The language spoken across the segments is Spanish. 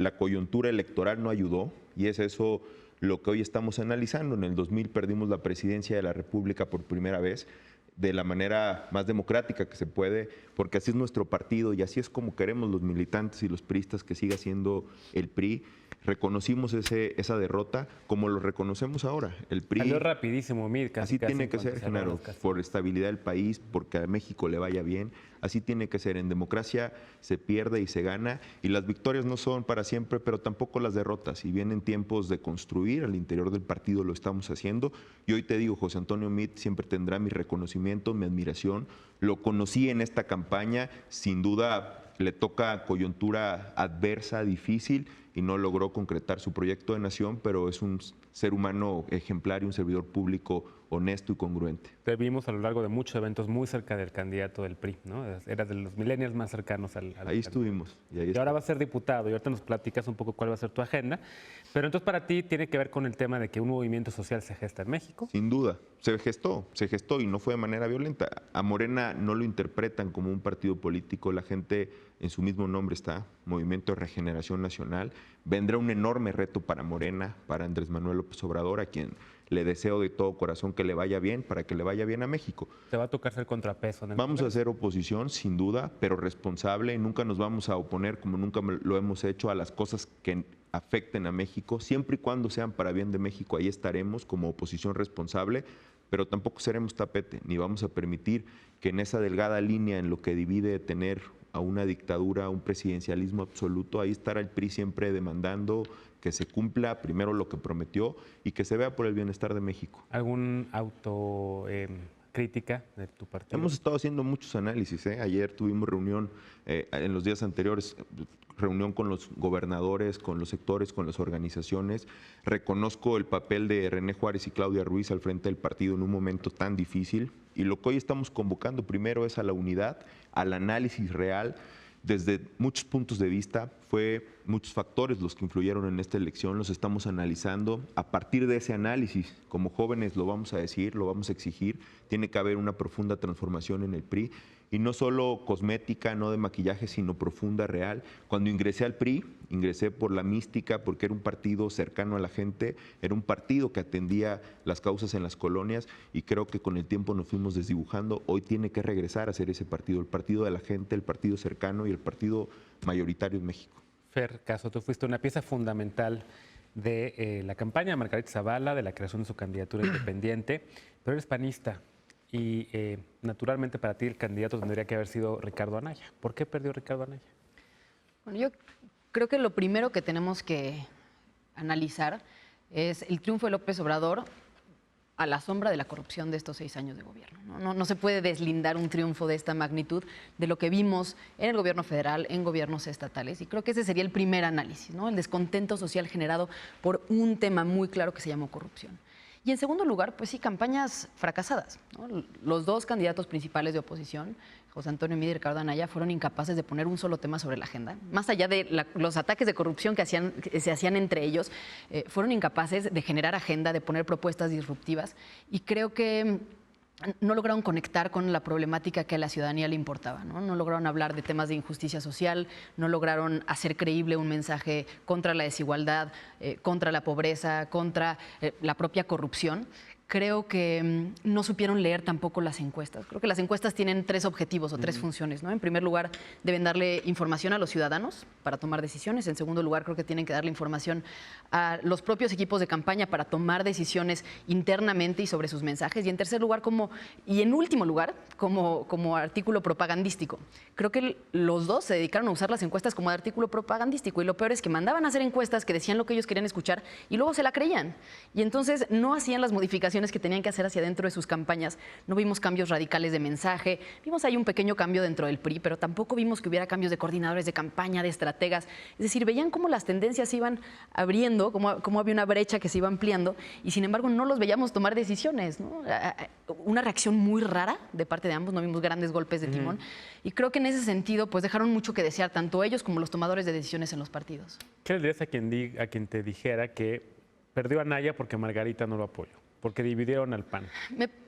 la coyuntura electoral no ayudó y es eso lo que hoy estamos analizando. En el 2000 perdimos la presidencia de la República por primera vez, de la manera más democrática que se puede, porque así es nuestro partido y así es como queremos los militantes y los priistas que siga siendo el PRI. Reconocimos esa derrota como lo reconocemos ahora. El PRI salió rapidísimo, así tiene que ser, Genaro, por estabilidad del país, porque a México le vaya bien. Así tiene que ser. En democracia se pierde y se gana, y las victorias no son para siempre, pero tampoco las derrotas. Y vienen tiempos de construir al interior del partido, lo estamos haciendo. Y hoy te digo, José Antonio Meade siempre tendrá mi reconocimiento, mi admiración. Lo conocí en esta campaña, sin duda le toca coyuntura adversa, difícil, y no logró concretar su proyecto de nación, pero es un ser humano ejemplar y un servidor público honesto y congruente. Te vimos a lo largo de muchos eventos muy cerca del candidato del PRI, ¿no? Eras de los millennials más cercanos al ahí estuvimos. Y ahora va a ser diputado, y ahorita nos platicas un poco cuál va a ser tu agenda. Pero entonces para ti tiene que ver con el tema de que un movimiento social se gesta en México. Sin duda, se gestó y no fue de manera violenta. A Morena no lo interpretan como un partido político, la gente en su mismo nombre está, Movimiento de Regeneración Nacional. Vendrá un enorme reto para Morena, para Andrés Manuel López Obrador, a quien le deseo de todo corazón que le vaya bien, para que le vaya bien a México. Te va a tocar ser contrapeso. Vamos a hacer oposición, sin duda, pero responsable. Nunca nos vamos a oponer, como nunca lo hemos hecho, a las cosas que afecten a México. Siempre y cuando sean para bien de México, ahí estaremos como oposición responsable, pero tampoco seremos tapete, ni vamos a permitir que en esa delgada línea en lo que divide tener a una dictadura, a un presidencialismo absoluto, ahí estará el PRI siempre demandando que se cumpla primero lo que prometió y que se vea por el bienestar de México. ¿Algún crítica de tu partido? Hemos estado haciendo muchos análisis. Ayer tuvimos reunión, en los días anteriores, reunión con los gobernadores, con los sectores, con las organizaciones. Reconozco el papel de René Juárez y Claudia Ruiz al frente del partido en un momento tan difícil. Y lo que hoy estamos convocando primero es a la unidad, al análisis real, desde muchos puntos de vista. Fue muchos factores los que influyeron en esta elección, los estamos analizando. A partir de ese análisis, como jóvenes lo vamos a decir, lo vamos a exigir, tiene que haber una profunda transformación en el PRI, y no solo cosmética, no de maquillaje, sino profunda, real. Cuando ingresé al PRI, ingresé por la mística, porque era un partido cercano a la gente, era un partido que atendía las causas en las colonias, y creo que con el tiempo nos fuimos desdibujando. Hoy tiene que regresar a ser ese partido, el partido de la gente, el partido cercano y el partido mayoritario en México. Fer Caso, tú fuiste una pieza fundamental de la campaña de Margarita Zavala, de la creación de su candidatura independiente, pero eres panista y naturalmente para ti el candidato tendría que haber sido Ricardo Anaya. ¿Por qué perdió Ricardo Anaya? Bueno, yo creo que lo primero que tenemos que analizar es el triunfo de López Obrador a la sombra de la corrupción de estos 6 años de gobierno. No se puede deslindar un triunfo de esta magnitud de lo que vimos en el gobierno federal, en gobiernos estatales. Y creo que ese sería el primer análisis, ¿no? El descontento social generado por un tema muy claro que se llamó corrupción. Y en segundo lugar, pues sí, campañas fracasadas, ¿no? Los dos candidatos principales de oposición, José Antonio Meade y Ricardo Anaya, fueron incapaces de poner un solo tema sobre la agenda. Más allá de los ataques de corrupción que se hacían entre ellos, fueron incapaces de generar agenda, de poner propuestas disruptivas, y creo que no lograron conectar con la problemática que a la ciudadanía le importaba, ¿no? No lograron hablar de temas de injusticia social, no lograron hacer creíble un mensaje contra la desigualdad, contra la pobreza, contra la propia corrupción. Creo que no supieron leer tampoco las encuestas. Creo que las encuestas tienen 3 objetivos o 3 funciones, ¿no? En primer lugar, deben darle información a los ciudadanos para tomar decisiones. En segundo lugar, creo que tienen que darle información a los propios equipos de campaña para tomar decisiones internamente y sobre sus mensajes. Y en tercer lugar, y en último lugar, como artículo propagandístico. Creo que los dos se dedicaron a usar las encuestas como artículo propagandístico, y lo peor es que mandaban a hacer encuestas que decían lo que ellos querían escuchar y luego se la creían. Y entonces no hacían las modificaciones que tenían que hacer hacia adentro de sus campañas. No vimos cambios radicales de mensaje, vimos ahí un pequeño cambio dentro del PRI, pero tampoco vimos que hubiera cambios de coordinadores de campaña, de estrategas. Es decir, veían cómo las tendencias se iban abriendo, cómo había una brecha que se iba ampliando, y sin embargo no los veíamos tomar decisiones, ¿no? Una reacción muy rara de parte de ambos, no vimos grandes golpes de timón, y creo que en ese sentido pues dejaron mucho que desear, tanto ellos como los tomadores de decisiones en los partidos. ¿Qué le dirías a quien te dijera que perdió a Anaya porque Margarita no lo apoyó? porque dividieron al PAN.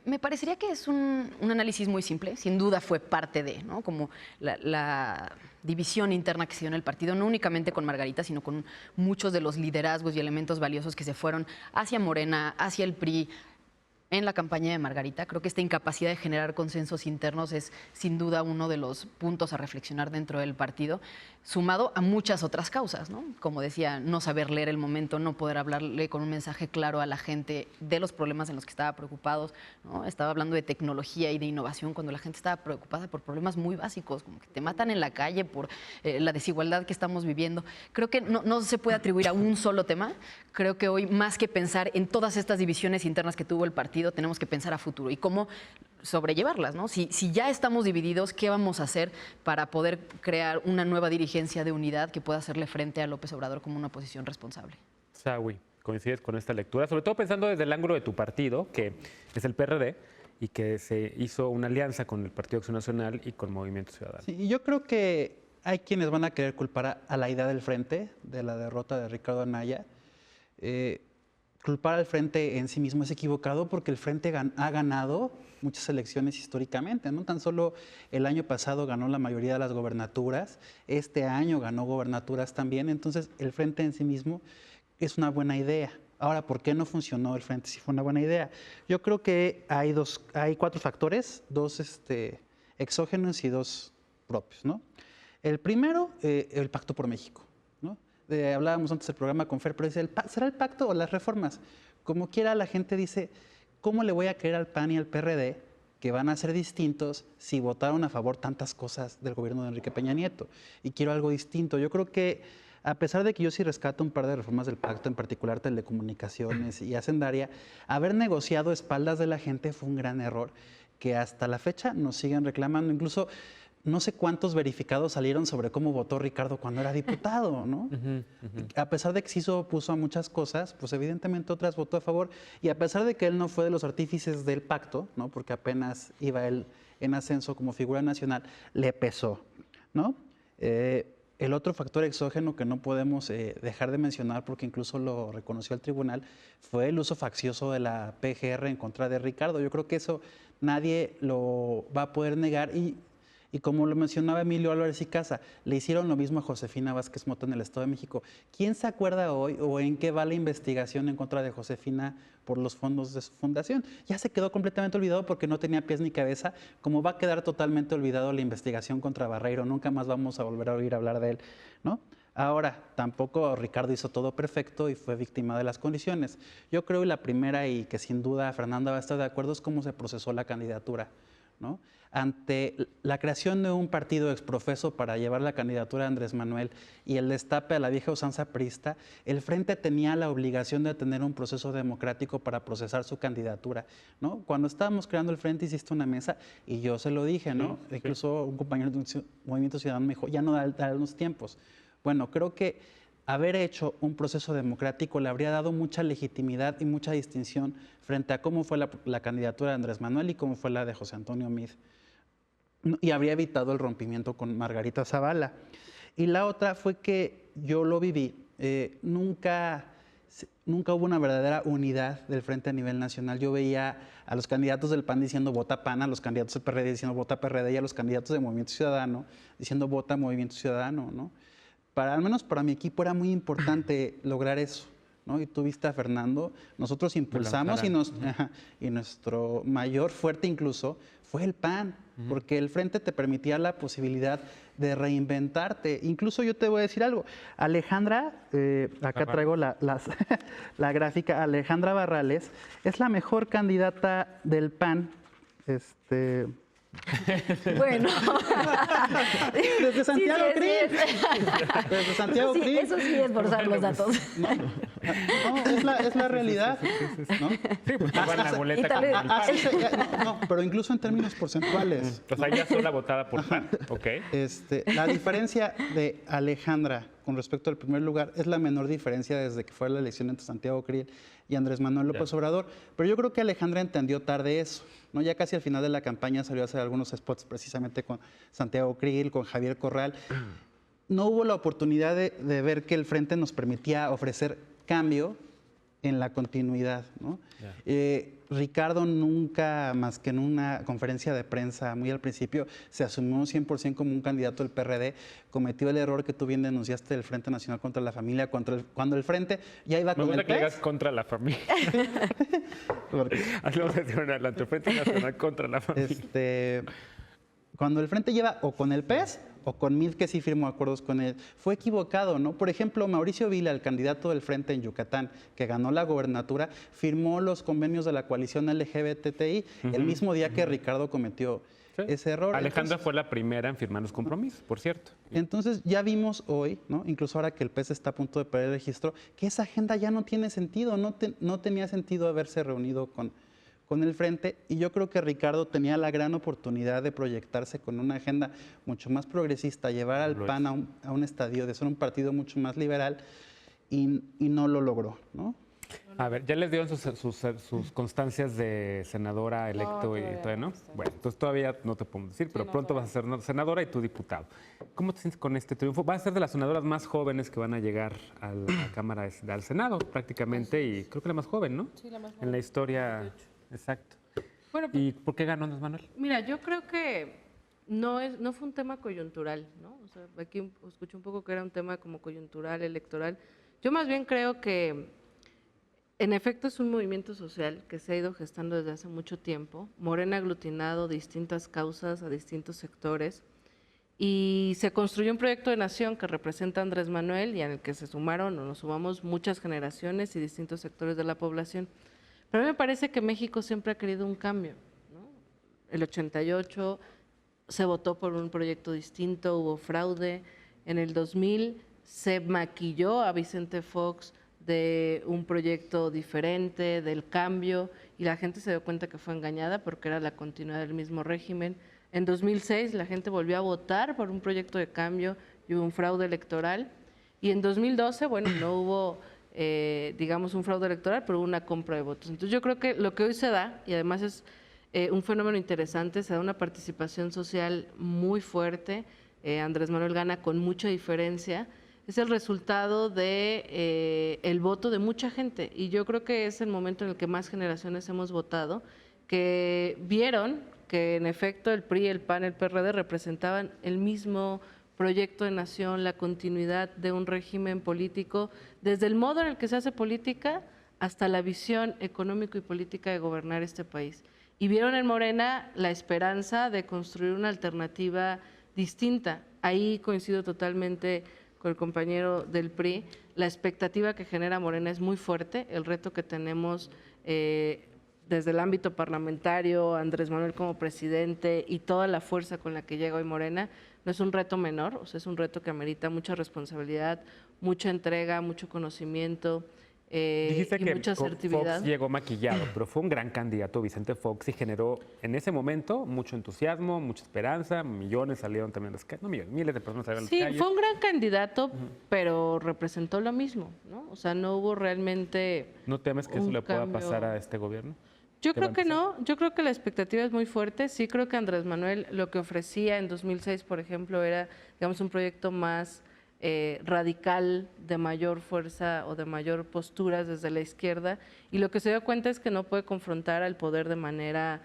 Me parecería que es un análisis muy simple, sin duda fue parte de, ¿no? Como la división interna que se dio en el partido, no únicamente con Margarita, sino con muchos de los liderazgos y elementos valiosos que se fueron hacia Morena, hacia el PRI, en la campaña de Margarita. Creo que esta incapacidad de generar consensos internos es sin duda uno de los puntos a reflexionar dentro del partido, sumado a muchas otras causas, ¿no? Como decía, no saber leer el momento, no poder hablarle con un mensaje claro a la gente de los problemas en los que estaba preocupados, ¿no? Estaba hablando de tecnología y de innovación cuando la gente estaba preocupada por problemas muy básicos, como que te matan en la calle por la desigualdad que estamos viviendo. Creo que no se puede atribuir a un solo tema. Creo que hoy, más que pensar en todas estas divisiones internas que tuvo el partido, tenemos que pensar a futuro y cómo sobrellevarlas, ¿no? Si ya estamos divididos, ¿qué vamos a hacer para poder crear una nueva dirigencia de unidad que pueda hacerle frente a López Obrador como una oposición responsable? Sawi, ¿coincides con esta lectura? Sobre todo pensando desde el ángulo de tu partido, que es el PRD, y que se hizo una alianza con el Partido Acción Nacional y con Movimiento Ciudadano. Sí, y yo creo que hay quienes van a querer culpar a la idea del Frente, de la derrota de Ricardo Anaya. Culpar al Frente en sí mismo es equivocado porque el Frente ha ganado muchas elecciones históricamente, no tan solo el año pasado ganó la mayoría de las gobernaturas, este año ganó gobernaturas también, entonces el Frente en sí mismo es una buena idea. Ahora, ¿por qué no funcionó el Frente si fue una buena idea? Yo creo que hay 4 factores, 2 exógenos y 2 propios, ¿no? El primero, el Pacto por México. Hablábamos antes del programa con Fer, pero dice, ¿será el pacto o las reformas? Como quiera, la gente dice, ¿cómo le voy a creer al PAN y al PRD que van a ser distintos si votaron a favor tantas cosas del gobierno de Enrique Peña Nieto? Y quiero algo distinto. Yo creo que, a pesar de que yo sí rescato un par de reformas del pacto, en particular telecomunicaciones y hacendaria, haber negociado a espaldas de la gente fue un gran error que hasta la fecha nos siguen reclamando. Incluso no sé cuántos verificados salieron sobre cómo votó Ricardo cuando era diputado, ¿no? A pesar de que sí se opuso a muchas cosas, pues evidentemente otras votó a favor. Y a pesar de que él no fue de los artífices del pacto, ¿no? Porque apenas iba él en ascenso como figura nacional, le pesó, ¿no? El otro factor exógeno que no podemos dejar de mencionar, porque incluso lo reconoció el tribunal, fue el uso faccioso de la PGR en contra de Ricardo. Yo creo que eso nadie lo va a poder negar y como lo mencionaba Emilio Álvarez y Casa, le hicieron lo mismo a Josefina Vázquez Mota en el Estado de México. ¿Quién se acuerda hoy o en qué va la investigación en contra de Josefina por los fondos de su fundación? Ya se quedó completamente olvidado porque no tenía pies ni cabeza, como va a quedar totalmente olvidado la investigación contra Barreiro. Nunca más vamos a volver a oír hablar de él, ¿no? Ahora, tampoco Ricardo hizo todo perfecto y fue víctima de las condiciones. Yo creo que la primera, y que sin duda Fernanda va a estar de acuerdo, es cómo se procesó la candidatura, ¿no? Ante la creación de un partido exprofeso para llevar la candidatura de Andrés Manuel y el destape a la vieja usanza priista, el Frente tenía la obligación de tener un proceso democrático para procesar su candidatura, ¿no? Cuando estábamos creando el Frente hiciste una mesa y yo se lo dije, ¿no? Sí. Incluso un compañero de Movimiento Ciudadano me dijo, ya no da los tiempos. Bueno, creo que haber hecho un proceso democrático le habría dado mucha legitimidad y mucha distinción frente a cómo fue la candidatura de Andrés Manuel y cómo fue la de José Antonio Meade. Y habría evitado el rompimiento con Margarita Zavala. Y la otra fue que yo lo viví. Nunca hubo una verdadera unidad del Frente a nivel nacional. Yo veía a los candidatos del PAN diciendo vota PAN, a los candidatos del PRD diciendo vota PRD y a los candidatos de Movimiento Ciudadano diciendo vota Movimiento Ciudadano, ¿no? Al menos para mi equipo era muy importante lograr eso, ¿no? Y tú viste a Fernando, nosotros impulsamos y nuestro mayor fuerte incluso fue el PAN, porque el Frente te permitía la posibilidad de reinventarte. Incluso yo te voy a decir algo, Alejandra, acá traigo la gráfica, Alejandra Barrales es la mejor candidata del PAN, Bueno. Desde Santiago Krill. Desde Santiago Krill. Eso sí es forzar los datos. No, es la realidad. ¿No? Sí, pues estaba en la boleta con el PAN. No, pero incluso en términos porcentuales. O sea, ya sola votada por PAN, ok. La diferencia de Alejandra con respecto al primer lugar es la menor diferencia desde que fue la elección entre Santiago Krill y Andrés Manuel López Obrador. Pero yo creo que Alejandra entendió tarde eso, ¿no? Ya casi al final de la campaña salió a hacer algunos spots precisamente con Santiago Krill, con Javier Corral. No hubo la oportunidad de ver que el Frente nos permitía ofrecer cambio en la continuidad, ¿no? Ya. Ricardo nunca, más que en una conferencia de prensa muy al principio, se asumió 100% como un candidato del PRD, cometió el error que tú bien denunciaste del Frente Nacional contra la Familia, cuando el Frente ya iba Me con gusta el que digas PES. contra la familia. Porque, Así vamos a decir en adelante, Frente Nacional contra la familia. cuando el Frente lleva o con el PES o con Mid, que sí firmó acuerdos con él, fue equivocado, ¿no? Por ejemplo, Mauricio Vila, el candidato del Frente en Yucatán, que ganó la gobernatura, firmó los convenios de la coalición LGBTI el mismo día que Ricardo cometió Sí. ese error. Alejandra fue la primera en firmar los compromisos, por cierto. Entonces ya vimos hoy, ¿no? Incluso ahora que el PES está a punto de perder el registro, que esa agenda ya no tiene sentido, no tenía sentido haberse reunido con el Frente, y yo creo que Ricardo tenía la gran oportunidad de proyectarse con una agenda mucho más progresista, llevar al Lo PAN a un estadio, de ser un partido mucho más liberal, y no lo logró, ¿no? A ver, ya les dieron sus constancias de senadora electo y todavía no. Bueno, entonces todavía no te podemos decir, pero pronto vas a ser senadora y tú diputado. ¿Cómo te sientes con este triunfo? Vas a ser de las senadoras más jóvenes que van a llegar a la Cámara, al Senado prácticamente, y creo que la más joven, ¿no? Sí, la más En joven. la historia, exacto. Bueno, ¿Y por qué ganó Andrés Manuel? mira, yo creo que no fue un tema coyuntural, ¿no? O sea, aquí escuché un poco que era un tema como coyuntural, electoral. Yo más bien creo que en efecto es un movimiento social que se ha ido gestando desde hace mucho tiempo. Morena ha aglutinado distintas causas a distintos sectores y se construyó un proyecto de nación que representa a Andrés Manuel y en el que se sumaron o nos sumamos muchas generaciones y distintos sectores de la población. Pero a mí me parece que México siempre ha querido un cambio, ¿no? El 88 se votó por un proyecto distinto, hubo fraude. En el 2000 se maquilló a Vicente Fox de un proyecto diferente, del cambio, y la gente se dio cuenta que fue engañada porque era la continuidad del mismo régimen. En 2006 la gente volvió a votar por un proyecto de cambio y hubo un fraude electoral. Y en 2012, bueno, no hubo, digamos, un fraude electoral, pero hubo una compra de votos. Entonces yo creo que lo que hoy se da, y además es un fenómeno interesante, se da una participación social muy fuerte. Andrés Manuel gana con mucha diferencia. Es el resultado de el voto de mucha gente, y yo creo que es el momento en el que más generaciones hemos votado, que vieron que en efecto el PRI, el PAN, el PRD representaban el mismo proyecto de nación, la continuidad de un régimen político, desde el modo en el que se hace política hasta la visión económico y política de gobernar este país. Y vieron en Morena la esperanza de construir una alternativa distinta. Ahí coincido totalmente con el compañero del PRI, la expectativa que genera Morena es muy fuerte, el reto que tenemos desde el ámbito parlamentario, Andrés Manuel como presidente y toda la fuerza con la que llega hoy Morena, no es un reto menor, o sea, es un reto que amerita mucha responsabilidad, mucha entrega, mucho conocimiento, Dijiste y que mucha asertividad. Fox llegó maquillado, pero fue un gran candidato Vicente Fox y generó en ese momento mucho entusiasmo, mucha esperanza, millones salieron también a las calles, no millones, miles de personas salieron a las Sí, calles. fue un gran candidato, pero representó lo mismo, ¿no? O sea, no hubo realmente... ¿No temes que eso un le pueda cambio. pasar a este gobierno? Yo ¿Qué va a creo que empezar? no, yo creo que la expectativa es muy fuerte. Sí creo que Andrés Manuel lo que ofrecía en 2006, por ejemplo, era, digamos, un proyecto más radical, de mayor fuerza o de mayor posturas desde la izquierda, y lo que se dio cuenta es que no puede confrontar al poder de manera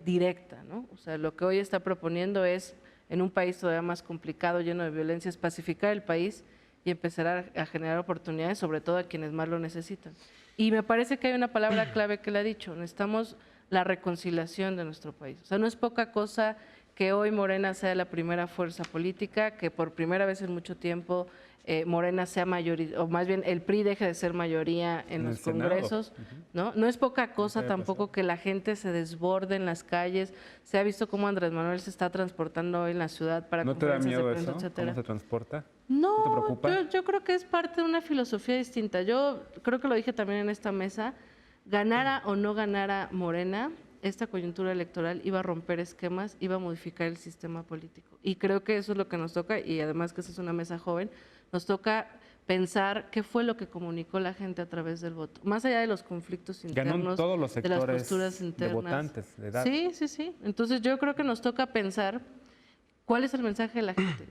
directa, ¿no? O sea, lo que hoy está proponiendo es, en un país todavía más complicado, lleno de violencia, es pacificar el país y empezar a generar oportunidades, sobre todo a quienes más lo necesitan. Y me parece que hay una palabra clave que le ha dicho: necesitamos la reconciliación de nuestro país. O sea, no es poca cosa que hoy Morena sea la primera fuerza política, que por primera vez en mucho tiempo Morena sea mayoría, o más bien el PRI deje de ser mayoría en los el Senado. congresos, ¿no? No es poca cosa tampoco que la gente se desborde en las calles. Se ha visto cómo Andrés Manuel se está transportando hoy en la ciudad para ¿No te da conferencias de miedo prensa, eso? etcétera. ¿Cómo se transporta? No, ¿No te preocupa? yo creo que es parte de una filosofía distinta. Yo creo que lo dije también en esta mesa, ganara o no ganara Morena, esta coyuntura electoral iba a romper esquemas, iba a modificar el sistema político. Y creo que eso es lo que nos toca, y además que esta es una mesa joven, nos toca pensar qué fue lo que comunicó la gente a través del voto, más allá de los conflictos Ganó internos, en todos los de las sectores posturas de internas. votantes, de edad. Sí, sí, sí. Entonces yo creo que nos toca pensar cuál es el mensaje de la gente.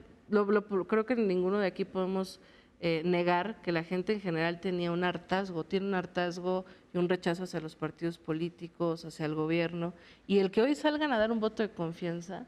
Creo que ninguno de aquí podemos negar que la gente en general tenía un hartazgo, tiene un hartazgo y un rechazo hacia los partidos políticos, hacia el gobierno, y el que hoy salgan a dar un voto de confianza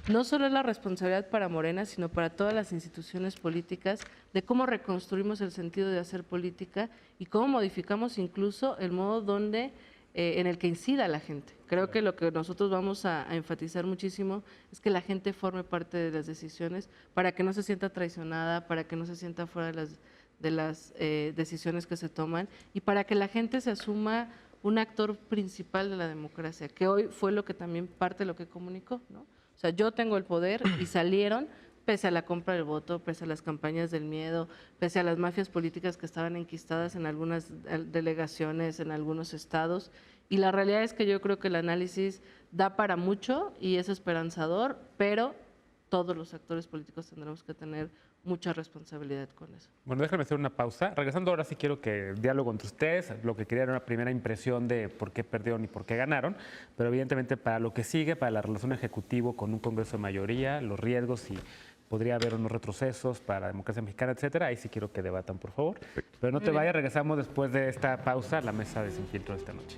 no solo es la responsabilidad para Morena, sino para todas las instituciones políticas de cómo reconstruimos el sentido de hacer política y cómo modificamos incluso el modo donde en el que incida la gente. Creo que lo que nosotros vamos a enfatizar muchísimo es que la gente forme parte de las decisiones para que no se sienta traicionada, para que no se sienta fuera de las decisiones que se toman y para que la gente se asuma un actor principal de la democracia, que hoy fue lo que también parte de lo que comunicó, ¿no? O sea, yo tengo el poder y salieron pese a la compra del voto, pese a las campañas del miedo, pese a las mafias políticas que estaban enquistadas en algunas delegaciones, en algunos estados. Y la realidad es que yo creo que el análisis da para mucho y es esperanzador, pero todos los actores políticos tendremos que tener mucha responsabilidad con eso. Bueno, déjame hacer una pausa. Regresando ahora sí quiero que el diálogo entre ustedes, lo que quería era una primera impresión de por qué perdieron y por qué ganaron, pero evidentemente para lo que sigue, para la relación ejecutivo con un Congreso de mayoría, los riesgos y podría haber unos retrocesos para la democracia mexicana, etcétera. Ahí sí quiero que debatan, por favor. Pero no te vayas, regresamos después de esta pausa a la mesa de Sin Filtro de esta noche.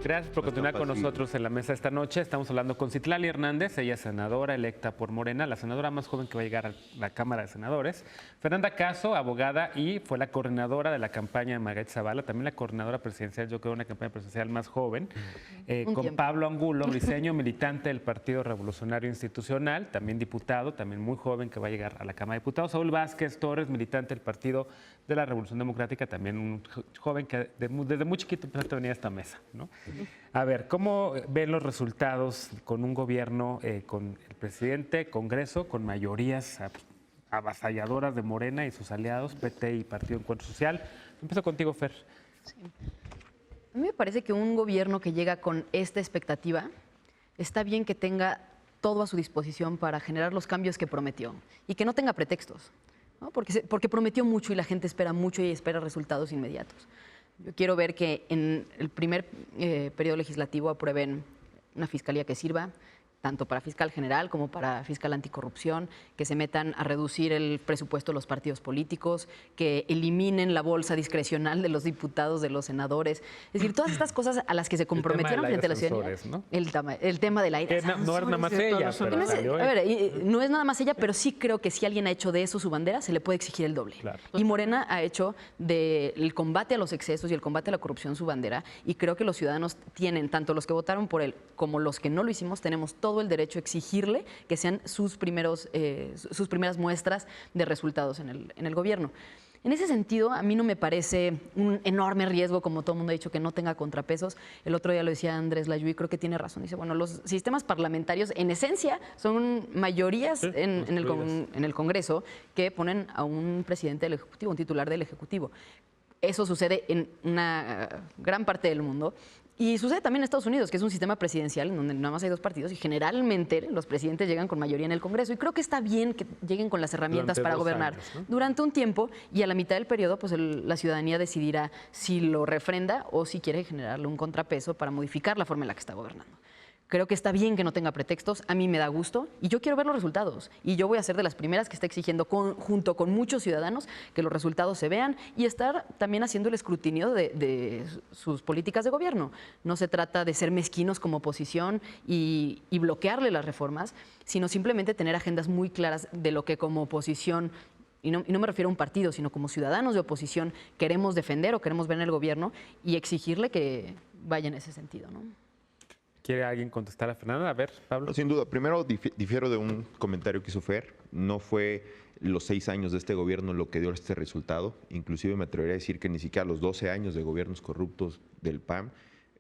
Gracias por continuar con nosotros en la mesa esta noche. Estamos hablando con Citlali Hernández, ella es senadora electa por Morena, la senadora más joven que va a llegar a la Cámara de Senadores. Fernanda Caso, abogada y fue la coordinadora de la campaña de Margarita Zavala, también la coordinadora presidencial, yo creo, una campaña presidencial más joven. Con Pablo Angulo Briceño, militante del Partido Revolucionario Institucional, también diputado, también muy joven que va a llegar a la Cámara de Diputados. Saúl Vázquez Torres, militante del Partido de la Revolución Democrática, también un joven que desde muy chiquito empezaste a venir a esta mesa, ¿no? A ver, ¿cómo ven los resultados con un gobierno, con el presidente, Congreso, con mayorías avasalladoras de Morena y sus aliados, PT y Partido Encuentro Social? Empiezo contigo, Fer. Sí. A mí me parece que un gobierno que llega con esta expectativa, está bien que tenga todo a su disposición para generar los cambios que prometió y que no tenga pretextos, ¿no? Porque prometió mucho y la gente espera mucho y espera resultados inmediatos. Yo quiero ver que en el primer periodo legislativo aprueben una fiscalía que sirva, tanto para fiscal general como para fiscal anticorrupción, que se metan a reducir el presupuesto de los partidos políticos, que eliminen la bolsa discrecional de los diputados, de los senadores. Es decir, todas estas cosas a las que se comprometieron frente a la ciudadanía. ¿No? El tema del aire. No es nada más ella. No es nada más ella, pero sí creo que si alguien ha hecho de eso su bandera, se le puede exigir el doble. Claro. Y Morena ha hecho del combate a los excesos y el combate a la corrupción su bandera. Y creo que los ciudadanos tienen, tanto los que votaron por él como los que no lo hicimos, tenemos todo el derecho a exigirle que sean sus primeras muestras de resultados en el gobierno. En ese sentido, a mí no me parece un enorme riesgo, como todo el mundo ha dicho, que no tenga contrapesos. El otro día lo decía Andrés Layuí, creo que tiene razón. Dice, bueno, los sistemas parlamentarios, en esencia, son mayorías en el Congreso que ponen a un presidente del Ejecutivo, un titular del Ejecutivo. Eso sucede en una gran parte del mundo. Y sucede también en Estados Unidos, que es un sistema presidencial en donde nada más hay dos partidos y generalmente los presidentes llegan con mayoría en el Congreso. Y creo que está bien que lleguen con las herramientas para gobernar durante un tiempo y a la mitad del periodo pues la ciudadanía decidirá si lo refrenda o si quiere generarle un contrapeso para modificar la forma en la que está gobernando. Creo que está bien que no tenga pretextos, a mí me da gusto y yo quiero ver los resultados. Y yo voy a ser de las primeras que está exigiendo, junto con muchos ciudadanos, que los resultados se vean y estar también haciendo el escrutinio de sus políticas de gobierno. No se trata de ser mezquinos como oposición y bloquearle las reformas, sino simplemente tener agendas muy claras de lo que como oposición, y no me refiero a un partido, sino como ciudadanos de oposición, queremos defender o queremos ver en el gobierno y exigirle que vaya en ese sentido, ¿no? ¿Quiere alguien contestar a Fernanda? A ver, Pablo. Sin duda. Primero, difiero de un comentario que hizo Fer. No fue los 6 años de este gobierno lo que dio este resultado. Inclusive me atrevería a decir que ni siquiera los 12 años de gobiernos corruptos del PAN.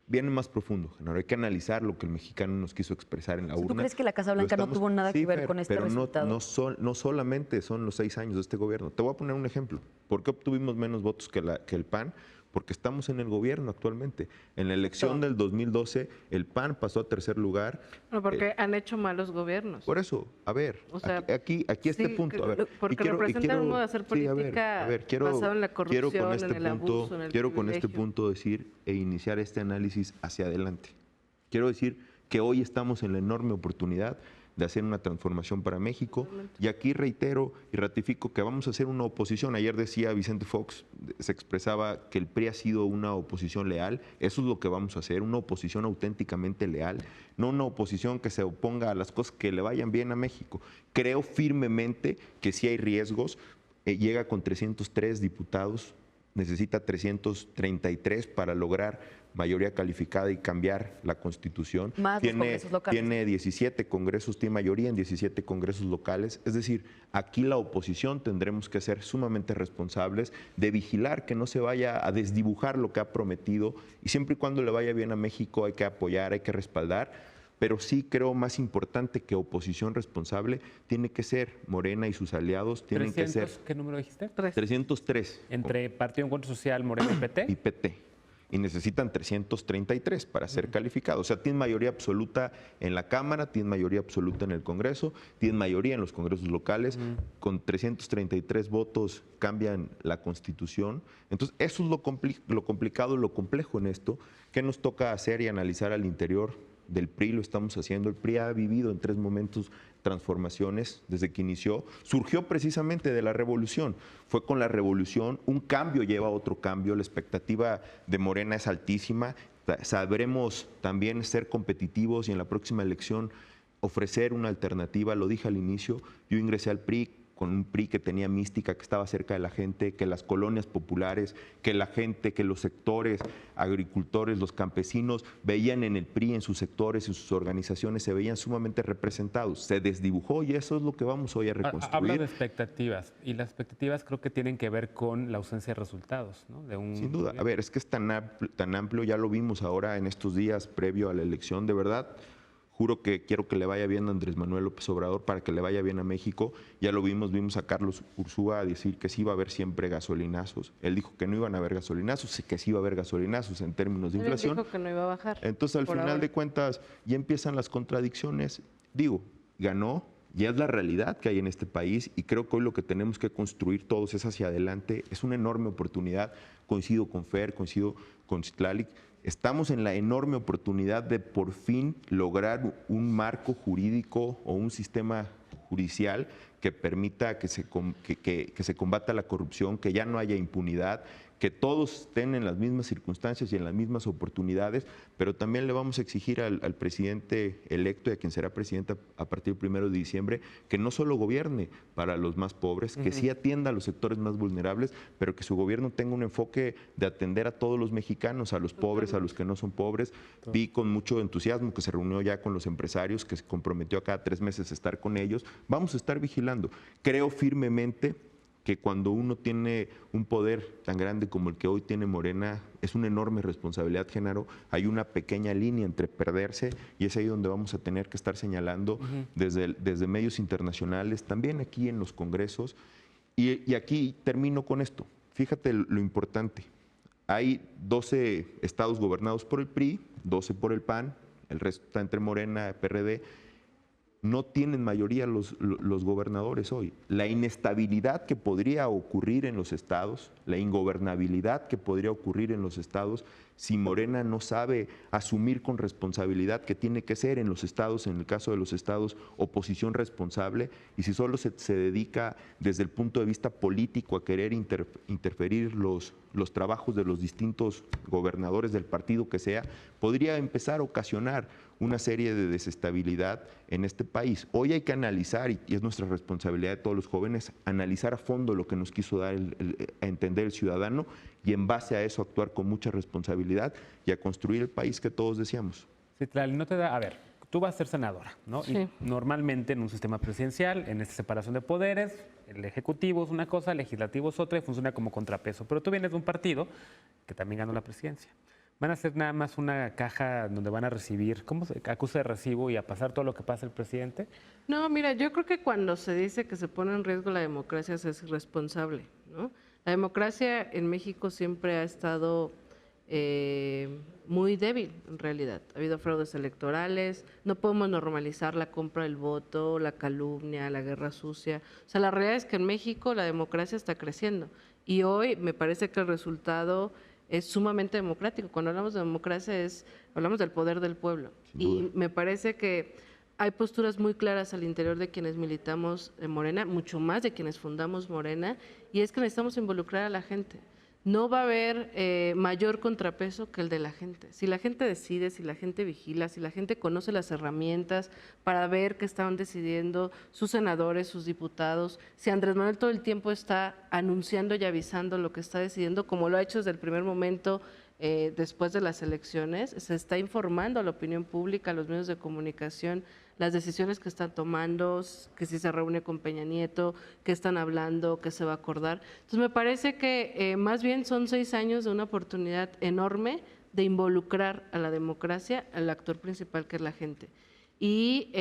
Viene más profundo. Hay que analizar lo que el mexicano nos quiso expresar en la urna. ¿Tú crees que la Casa Blanca no tuvo nada que ver con este resultado? Pero no solamente son los 6 años de este gobierno. Te voy a poner un ejemplo. ¿Por qué obtuvimos menos votos que el PAN? porque estamos en el gobierno actualmente. En la elección del 2012, el PAN pasó a tercer lugar. No, porque han hecho malos gobiernos. Por eso, a ver, O sea, aquí este sí, punto, a ver. porque representan un modo de hacer sí, política basado en la corrupción, en el abuso, en el quiero con este privilegio. punto decir e iniciar este análisis hacia adelante. Quiero decir que hoy estamos en la enorme oportunidad de hacer una transformación para México. Y aquí reitero y ratifico que vamos a hacer una oposición. Ayer decía Vicente Fox, se expresaba que el PRI ha sido una oposición leal. Eso es lo que vamos a hacer, una oposición auténticamente leal, no una oposición que se oponga a las cosas que le vayan bien a México. Creo firmemente que sí hay riesgos. Llega con 303 diputados, necesita 333 para lograr mayoría calificada y cambiar la Constitución. Más los congresos locales. Tiene 17 congresos, tiene mayoría en 17 congresos locales. Es decir, aquí la oposición tendremos que ser sumamente responsables de vigilar que no se vaya a desdibujar lo que ha prometido, y siempre y cuando le vaya bien a México hay que apoyar, hay que respaldar. Pero sí creo más importante que oposición responsable tiene que ser Morena y sus aliados, tienen que ser ¿Qué número dijiste? 303 Entre Partido Encuentro Social, Morena y PT. y PT. Y necesitan 333 para ser calificados. O sea, tienen mayoría absoluta en la Cámara, tienen mayoría absoluta en el Congreso, tienen mayoría en los congresos locales. Con 333 votos cambian la Constitución. Entonces, eso es lo complicado, lo complejo en esto. ¿Qué nos toca hacer y analizar al interior del PRI? Lo estamos haciendo. El PRI ha vivido en 3 momentos transformaciones desde que inició. Surgió precisamente de la revolución. Fue con la revolución, un cambio lleva a otro cambio. La expectativa de Morena es altísima. Sabremos también ser competitivos y en la próxima elección ofrecer una alternativa. Lo dije al inicio, yo ingresé al PRI con un PRI que tenía mística, que estaba cerca de la gente, que las colonias populares, que la gente, que los sectores, agricultores, los campesinos, veían en el PRI, en sus sectores, en sus organizaciones, se veían sumamente representados. Se desdibujó y eso es lo que vamos hoy a reconstruir. Habla de expectativas, y las expectativas creo que tienen que ver con la ausencia de resultados, ¿no? Sin duda. A ver, es que es tan amplio, ya lo vimos ahora en estos días previo a la elección, de verdad. Juro que quiero que le vaya bien a Andrés Manuel López Obrador para que le vaya bien a México. Ya lo vimos a Carlos Ursúa decir que sí iba a haber siempre gasolinazos. Él dijo que no iban a haber gasolinazos, que sí iba a haber gasolinazos en términos de Él inflación. dijo que no iba a bajar. Entonces, al por final ahora. de cuentas, ya empiezan las contradicciones. Digo, ganó, ya es la realidad que hay en este país y creo que hoy lo que tenemos que construir todos es hacia adelante. Es una enorme oportunidad. Coincido con Fer, coincido con Citlali. Estamos en la enorme oportunidad de por fin lograr un marco jurídico o un sistema judicial que permita que se combata la corrupción, que ya no haya impunidad, que todos estén en las mismas circunstancias y en las mismas oportunidades, pero también le vamos a exigir al presidente electo y a quien será presidente a partir del 1 de diciembre que no solo gobierne para los más pobres, que sí atienda a los sectores más vulnerables, pero que su gobierno tenga un enfoque de atender a todos los mexicanos, a los pobres, a los que no son pobres. Vi con mucho entusiasmo que se reunió ya con los empresarios, que se comprometió a cada 3 meses a estar con ellos. Vamos a estar vigilando. Creo firmemente que cuando uno tiene un poder tan grande como el que hoy tiene Morena, es una enorme responsabilidad, Genaro. Hay una pequeña línea entre perderse y es ahí donde vamos a tener que estar señalando desde medios internacionales, también aquí en los congresos. Y aquí termino con esto. Fíjate lo importante. Hay 12 estados gobernados por el PRI, 12 por el PAN, el resto está entre Morena y PRD. No tienen mayoría los gobernadores hoy. La inestabilidad que podría ocurrir en los estados, la ingobernabilidad que podría ocurrir en los estados, si Morena no sabe asumir con responsabilidad, que tiene que ser en los estados, en el caso de los estados, oposición responsable, y si solo se dedica desde el punto de vista político a querer interferir los trabajos de los distintos gobernadores del partido que sea, podría empezar a ocasionar una serie de desestabilidad en este país. Hoy hay que analizar, y es nuestra responsabilidad de todos los jóvenes, analizar a fondo lo que nos quiso dar a entender el ciudadano y en base a eso actuar con mucha responsabilidad y a construir el país que todos deseamos. Citlali, no te da, a ver, tú vas a ser senadora, ¿no? Sí. Y normalmente en un sistema presidencial, en esta separación de poderes, el ejecutivo es una cosa, el legislativo es otra y funciona como contrapeso. Pero tú vienes de un partido que también ganó la presidencia. Van a hacer nada más una caja donde van a recibir, ¿cómo se acusa de recibo y a pasar todo lo que pasa el presidente? No, mira, yo creo que cuando se dice que se pone en riesgo la democracia se es irresponsable, ¿no? La democracia en México siempre ha estado muy débil, en realidad. Ha habido fraudes electorales, no podemos normalizar la compra del voto, la calumnia, la guerra sucia. O sea, la realidad es que en México la democracia está creciendo y hoy me parece que el resultado es sumamente democrático. Cuando hablamos de democracia hablamos del poder del pueblo. Y me parece que hay posturas muy claras al interior de quienes militamos en Morena, mucho más de quienes fundamos Morena, y es que necesitamos involucrar a la gente. No va a haber mayor contrapeso que el de la gente. Si la gente decide, si la gente vigila, si la gente conoce las herramientas para ver qué están decidiendo sus senadores, sus diputados, si Andrés Manuel todo el tiempo está anunciando y avisando lo que está decidiendo, como lo ha hecho desde el primer momento después de las elecciones, se está informando a la opinión pública, a los medios de comunicación, las decisiones que están tomando, que si se reúne con Peña Nieto, qué están hablando, qué se va a acordar. Entonces me parece que más bien son 6 años de una oportunidad enorme de involucrar a la democracia, al actor principal que es la gente. Y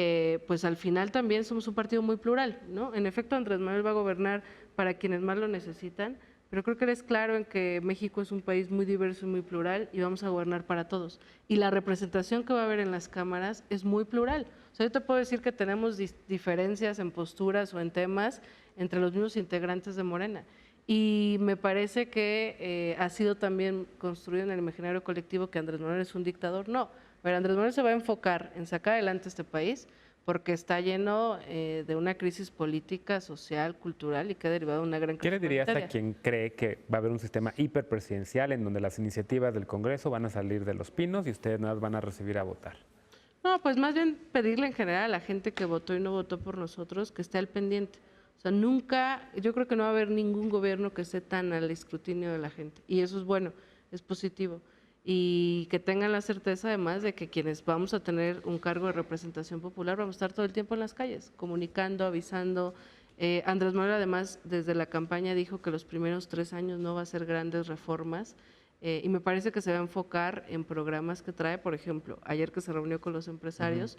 pues al final también somos un partido muy plural, ¿no? En efecto, Andrés Manuel va a gobernar para quienes más lo necesitan, pero creo que eres claro en que México es un país muy diverso y muy plural y vamos a gobernar para todos. Y la representación que va a haber en las cámaras es muy plural. O sea, yo te puedo decir que tenemos diferencias en posturas o en temas entre los mismos integrantes de Morena. Y me parece que ha sido también construido en el imaginario colectivo que Andrés Manuel es un dictador. No, pero Andrés Manuel se va a enfocar en sacar adelante este país porque está lleno de una crisis política, social, cultural y que ha derivado de una gran crisis. ¿Qué le dirías a humanitaria. quien cree que va a haber un sistema hiperpresidencial en donde las iniciativas del Congreso van a salir de los pinos y ustedes nada más van a recibir a votar? No, pues más bien pedirle en general a la gente que votó y no votó por nosotros que esté al pendiente. O sea, nunca, yo creo que no va a haber ningún gobierno que esté tan al escrutinio de la gente. Y eso es bueno, es positivo. Y que tengan la certeza además de que quienes vamos a tener un cargo de representación popular vamos a estar todo el tiempo en las calles, comunicando, avisando. Andrés Manuel además desde la campaña dijo que los primeros 3 años no va a hacer grandes reformas. Y me parece que se va a enfocar en programas que trae, por ejemplo, ayer que se reunió con los empresarios,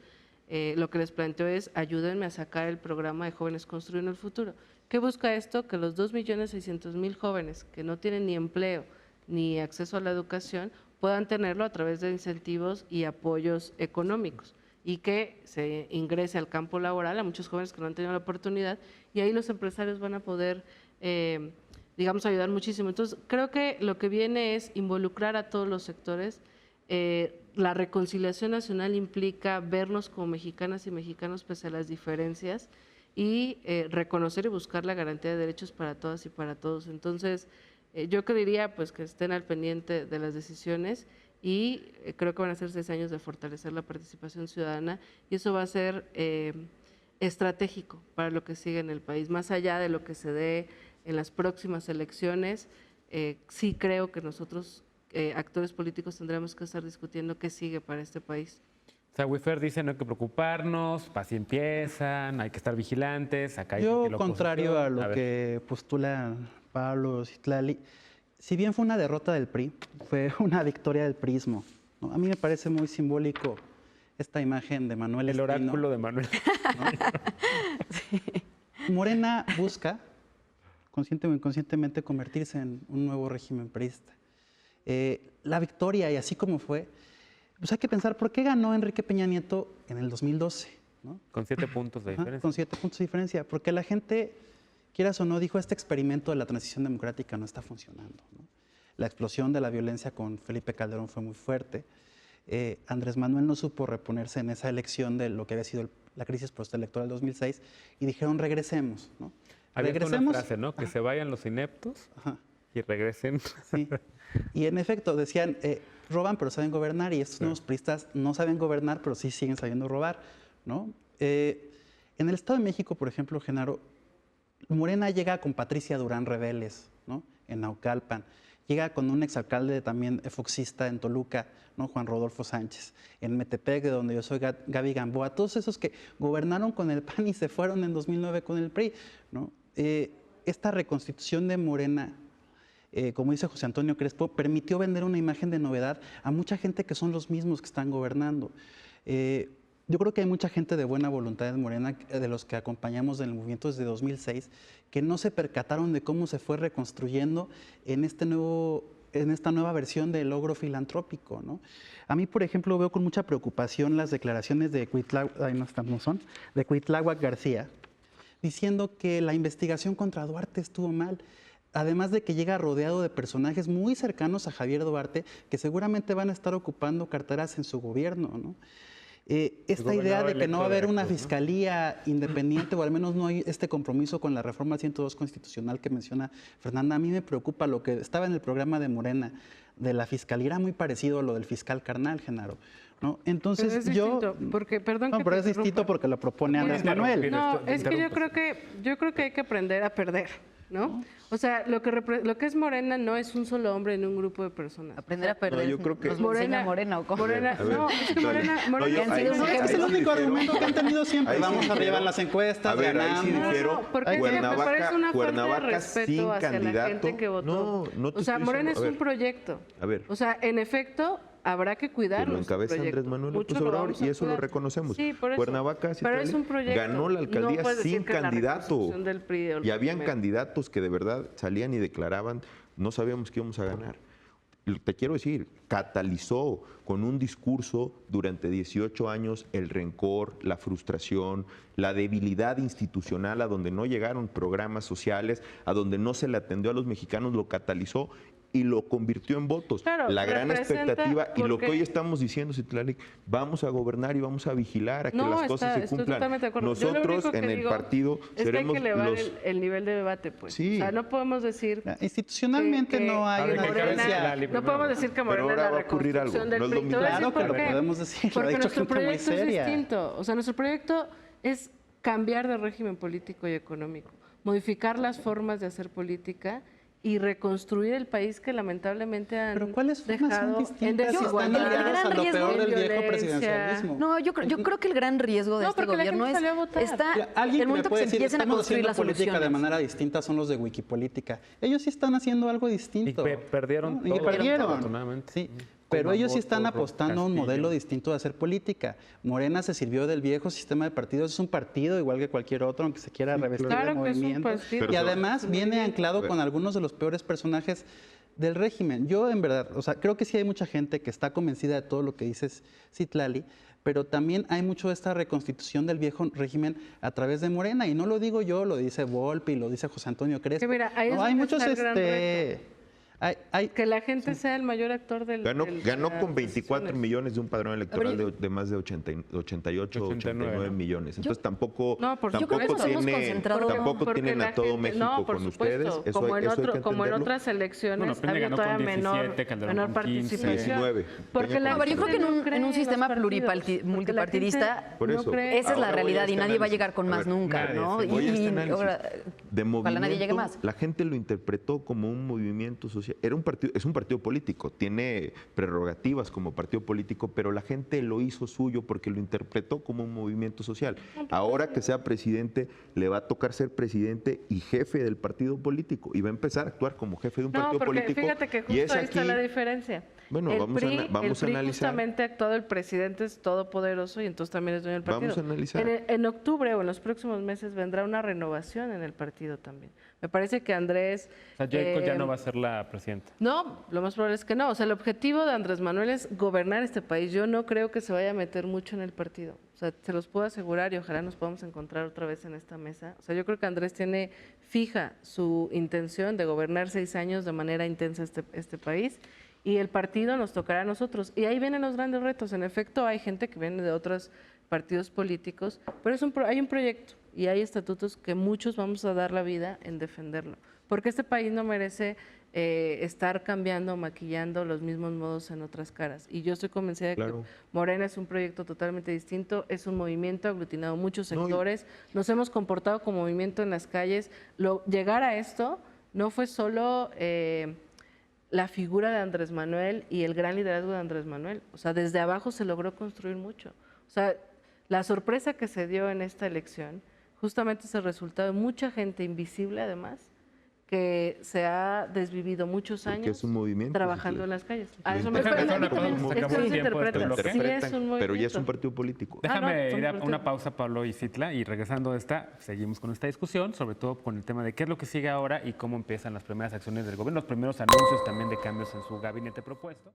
lo que les planteó es ayúdenme a sacar el programa de Jóvenes Construyendo el Futuro. ¿Qué busca esto? Que los 2.600.000 jóvenes que no tienen ni empleo ni acceso a la educación puedan tenerlo a través de incentivos y apoyos económicos y que se ingrese al campo laboral a muchos jóvenes que no han tenido la oportunidad y ahí los empresarios van a poder digamos, ayudar muchísimo. Entonces, creo que lo que viene es involucrar a todos los sectores. La reconciliación nacional implica vernos como mexicanas y mexicanos pese a las diferencias y reconocer y buscar la garantía de derechos para todas y para todos. Entonces, yo que diría pues que estén al pendiente de las decisiones y creo que van a ser 6 años de fortalecer la participación ciudadana y eso va a ser estratégico para lo que sigue en el país, más allá de lo que se dé en las próximas elecciones. Sí creo que nosotros, actores políticos, tendremos que estar discutiendo qué sigue para este país. O sea, Wiffer dice no hay que preocuparnos, así empiezan, hay que estar vigilantes. Acá hay Yo, que la contrario a lo ver. que postula Pablo Citlali, si bien fue una derrota del PRI, fue una victoria del priismo, ¿no? A mí me parece muy simbólico esta imagen de Manuel El Espino, oráculo de Manuel. ¿no? Morena busca, consciente o inconscientemente, convertirse en un nuevo régimen priista. La victoria, y así como fue, pues hay que pensar por qué ganó Enrique Peña Nieto en el 2012, ¿no? Con 7 puntos de Ajá, diferencia. con 7 puntos de diferencia, porque la gente, quieras o no, dijo este experimento de la transición democrática no está funcionando, ¿no? La explosión de la violencia con Felipe Calderón fue muy fuerte. Andrés Manuel no supo reponerse en esa elección de lo que había sido la crisis postelectoral del 2006 y dijeron regresemos, ¿no? Había Regresemos. una frase, ¿no? Que se vayan los ineptos Ajá, y regresen. sí. Y en efecto decían, roban pero saben gobernar, y estos nuevos priistas no saben gobernar pero sí siguen sabiendo robar, ¿no? En el Estado de México, por ejemplo, Genaro, Morena llega con Patricia Durán Reveles, ¿no? En Naucalpan. Llega con un exalcalde también foxista en Toluca, ¿no? Juan Rodolfo Sánchez. En Metepec, de donde yo soy, Gaby Gamboa. Todos esos que gobernaron con el PAN y se fueron en 2009 con el PRI, ¿no? Esta reconstitución de Morena, como dice José Antonio Crespo, permitió vender una imagen de novedad a mucha gente que son los mismos que están gobernando. Yo creo que hay mucha gente de buena voluntad en Morena, de los que acompañamos en el movimiento desde 2006, que no se percataron de cómo se fue reconstruyendo en esta nueva versión del logro filantrópico, ¿no? A mí, por ejemplo, veo con mucha preocupación las declaraciones de Cuitláhuac García, diciendo que la investigación contra Duarte estuvo mal. Además de que llega rodeado de personajes muy cercanos a Javier Duarte, que seguramente van a estar ocupando carteras en su gobierno, ¿no? Esta idea de que no va a haber una fiscalía independiente, o al menos no hay este compromiso con la reforma 102 constitucional que menciona Fernanda, a mí me preocupa. Lo que estaba en el programa de Morena de la fiscalía era muy parecido a lo del fiscal Carnal, Genaro, ¿no? Entonces Pero es distinto, porque, perdón que pero te es distinto interrumpa. porque lo propone Andrés Manuel. No, es que yo creo que hay que aprender a perder, ¿no? O sea, lo que es Morena no es un solo hombre en un grupo de personas. Aprender a perder. yo creo que- ¿Nos lo enseña Morena o cómo? Morena, A ver, no, es que Morena, no, Morena yo han ahí sido sí- un Es ahí el sí único difiero. argumento que han tenido siempre. Ahí sí Vamos difiero. arriba en las encuestas, A ver, ahí sí ganamos. difiero. porque me parece una falta de Cuernavaca respeto sin hacia la candidato. gente que votó. No te o sea, estoy Morena diciendo- es un proyecto. A ver. O sea, en efecto, habrá que cuidarlo. Que lo encabeza Andrés Manuel López Obrador y eso lo reconocemos. Sí, por eso. Cuernavaca, Pero Citlali, es un proyecto. ganó la alcaldía No puedes decir sin que es la candidato. reconstrucción del PRI o el Y habían régimen. candidatos que de verdad salían y declaraban, no sabíamos que íbamos a ganar. Te quiero decir, catalizó con un discurso durante 18 años el rencor, la frustración, la debilidad institucional, a donde no llegaron programas sociales, a donde no se le atendió a los mexicanos, lo catalizó y lo convirtió en votos. Claro, La gran representa expectativa y lo que porque- hoy estamos diciendo, Citlali, vamos a gobernar y vamos a vigilar a que las cosas se estoy cumplan. totalmente de acuerdo. Yo lo Nosotros único que en el digo partido es que hay seremos que elevar los... el nivel de debate, pues. Sí. O sea, no podemos decir Institucionalmente que- no hay A ver, una que acabe diferencia. Citlali no primero. podemos decir que Pero Morena ahora es la va a ocurrir algo, reconstrucción del no es lo PRI. mismo. Te voy a decir Claro que por lo qué. podemos decir, lo ha Porque dicho nuestro gente muy proyecto es seria. distinto. O sea, nuestro proyecto es cambiar de régimen político y económico, modificar las formas de hacer política y reconstruir el país que lamentablemente han Pero ¿cuáles formas son dejado en distintas? Están desigualdad, ligadas a lo en peor del viejo violencia. presidencialismo. No, yo creo que el gran riesgo de No, este porque la gobierno gente es salió a votar. está Mira, el alguien que me momento que puede se decir, empiecen a estamos construir haciendo las política de soluciones. manera distinta, son los de Wikipolítica. Ellos sí están haciendo algo distinto. perdieron ¿no? Y todo, perdieron. afortunadamente. Sí. Pero Coman ellos sí voto, están Rojas apostando a un Castillo. modelo distinto de hacer política. Morena se sirvió del viejo sistema de partidos, es un partido igual que cualquier otro, aunque se quiera revestir Claro de que es un movimiento. partido. Y Pero- además viene anclado con algunos de los peores personajes del régimen. Yo en verdad, o sea, creo que sí hay mucha gente que está convencida de todo lo que dices, Citlali, pero también hay mucho de esta reconstitución del viejo régimen a través de Morena. Y no lo digo yo, lo dice Volpi, lo dice José Antonio Crespo. Que mira, ahí es No, hay donde muchos, está el gran hay, Que la gente sea el mayor actor del Ganó de con las 24 decisiones. millones de un padrón electoral de más de 88, 89 ¿no? millones. Entonces tampoco, No, por supuesto. Yo creo que hemos concentrado- tampoco Porque tienen la a todo gente- México no, por con supuesto, ustedes. como en eso hay que como en entenderlo. otras elecciones Bueno, Peña había ganó todavía con menor, 17, Calderón menor con 15. participación. 19. Porque Peña la con No, pero yo creo que gente no en cree un los sistema partidos, porque la multipartidista, gente Por no eso. cree- esa es la Ahora voy a realidad y este nadie va a análisis. llegar con A más ver, nunca, nadie, ¿no? sí. Voy a este Y análisis. ahora, De ojalá nadie llegue movimiento, más. la gente lo interpretó como un movimiento social. Es un partido político, tiene prerrogativas como partido político, pero la gente lo hizo suyo porque lo interpretó como un movimiento social. Ahora que sea presidente, le va a tocar ser presidente y jefe del partido político y va a empezar a actuar como jefe de un No, partido porque político. fíjate que y justo es ahí está aquí- la diferencia. Bueno, el vamos a PRI, vamos el a PRI analizar. justamente ha actuado, el presidente es todopoderoso y entonces también es dueño del partido. Vamos a analizar. En octubre o en los próximos meses vendrá una renovación en el partido también. Me parece que Andrés... O sea, Jacob ya no va a ser la presidenta. No, lo más probable es que no. O sea, el objetivo de Andrés Manuel es gobernar este país. Yo no creo que se vaya a meter mucho en el partido. O sea, se los puedo asegurar y ojalá nos podamos encontrar otra vez en esta mesa. O sea, yo creo que Andrés tiene fija su intención de gobernar 6 años de manera intensa este país y el partido nos tocará a nosotros. Y ahí vienen los grandes retos. En efecto, hay gente que viene de otros partidos políticos, pero hay un proyecto y hay estatutos que muchos vamos a dar la vida en defenderlo. Porque este país no merece estar cambiando, maquillando los mismos modos en otras caras. Y yo estoy convencida de Claro. que Morena es un proyecto totalmente distinto, es un movimiento aglutinado muchos No, y- sectores, nos hemos comportado como movimiento en las calles. Llegar a esto no fue solo la figura de Andrés Manuel y el gran liderazgo de Andrés Manuel. O sea, desde abajo se logró construir mucho. O sea, la sorpresa que se dio en esta elección justamente es el resultado de mucha gente invisible, además, que se ha desvivido muchos Porque años es un movimiento, trabajando sí, en las calles. Lo A eso me Déjame refiero. hacer una cosa, Es se que acabó no el se tiempo de interpreta. este bloque. Sí, es un pero ya es movimiento. un partido político. Déjame son ir a partidos. una pausa, Pablo y Citla, y regresando a esta, seguimos con esta discusión, sobre todo con el tema de qué es lo que sigue ahora y cómo empiezan las primeras acciones del gobierno, los primeros anuncios también de cambios en su gabinete propuesto.